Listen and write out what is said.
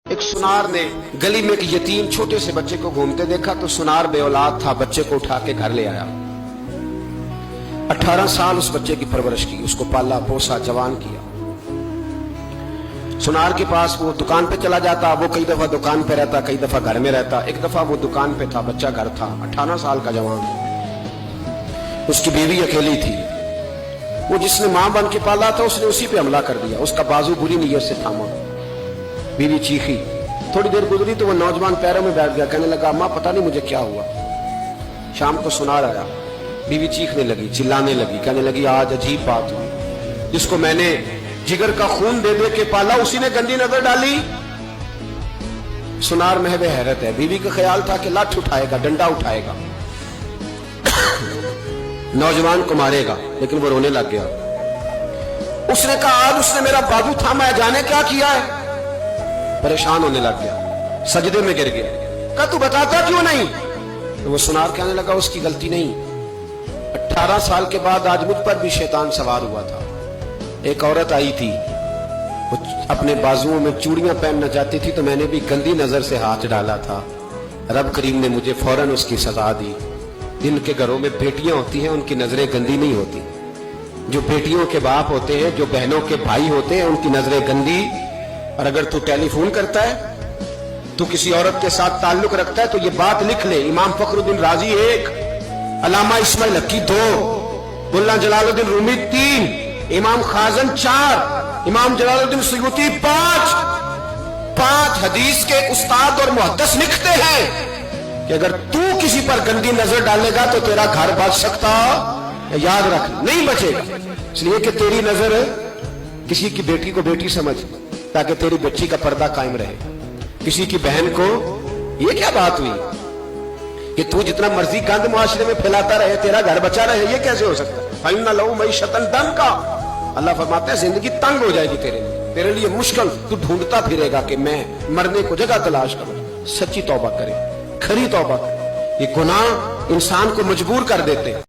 ایک سنار نے گلی میں ایک یتیم چھوٹے سے بچے کو گھومتے دیکھا تو سنار بے اولاد تھا، بچے کو اٹھا کے گھر لے آیا۔ 18 سال اس بچے کی پرورش کی، اس کو پالا پوسا جوان کیا۔ سنار کے پاس وہ دکان پہ چلا جاتا، وہ کئی دفعہ دکان پہ رہتا، کئی دفعہ گھر میں رہتا۔ ایک دفعہ وہ دکان پہ تھا، بچہ گھر تھا، 18 سال کا جوان۔ اس کی بیوی اکیلی تھی، وہ جس نے ماں بن کے پالا تھا اس نے اسی پہ حملہ کر دیا، اس کا بازو بری نیت سے تھاما۔ بیوی چیخی، تھوڑی دیر گزری تو وہ نوجوان پیروں میں بیٹھ گیا، کہنے لگا ماں پتہ نہیں مجھے کیا ہوا۔ شام کو سنار آیا، بیوی چیخنے لگی، چلانے لگی، کہنے لگی آج عجیب بات ہوئی، جس کو میں نے جگر کا خون دے دے کے پالا اسی نے گندی نظر ڈالی۔ سنار محو حیرت ہے، بیوی کا خیال تھا کہ لاٹھ اٹھائے گا، ڈنڈا اٹھائے گا، نوجوان کو مارے گا، لیکن وہ رونے لگ گیا۔ اس نے کہا آج اس نے میرا بازو تھاما ہے، جانے کیا کیا ہے؟ پریشان ہونے لگ گیا، سجدے میں گر گیا، کہا تو بتاتا کیوں نہیں؟ تو وہ سنار کہنے لگا اس کی غلطی نہیں، 18 سال کے بعد آج مجھ پر بھی شیطان سوار ہوا تھا۔ ایک عورت آئی تھی، وہ اپنے بازوؤں میں چوڑیاں پہننا چاہتی تھی تو میں نے بھی گندی نظر سے ہاتھ ڈالا تھا، رب کریم نے مجھے فوراً اس کی سزا دی۔ جن کے گھروں میں بیٹیاں ہوتی ہیں ان کی نظریں گندی نہیں ہوتی، جو بیٹیوں کے باپ ہوتے ہیں، جو بہنوں کے بھائی ہوتے ہیں، ان کی نظریں گندی۔ اور اگر تو ٹیلی فون کرتا ہے، تو کسی عورت کے ساتھ تعلق رکھتا ہے تو یہ بات لکھ لے، امام فخر الدین رازی 1، علامہ اسماعیل حقی 2، ملا جلال الدین رومی 3، امام خازن 4، امام جلال الدین سیوطی 5 حدیث کے استاد اور محدث لکھتے ہیں کہ اگر تو کسی پر گندی نظر ڈالے گا تو تیرا گھر بچ سکتا، یاد رکھ نہیں بچے گا، اس لیے کہ تیری نظر کسی کی بیٹی کو بیٹی سمجھ تاکہ تیری بچی کا پردہ قائم رہے، کسی کی بہن کو یہ کیا بات ہوئی کہ تو جتنا مرضی گند معاشرے میں پھیلاتا رہے تیرا گھر بچا رہے، یہ کیسے ہو سکتا ہے؟ فَإِنَّ لَهُ مَعِيشَةً ضَنْكَ، اللہ فرماتا ہے زندگی تنگ ہو جائے گی تیرے لیے مشکل، تو ڈھونڈتا پھرے گا کہ میں مرنے کو جگہ تلاش کروں۔ سچی توبہ کرے، کھری توبہ کرے، یہ گناہ انسان کو مجبور کر دیتے ہیں۔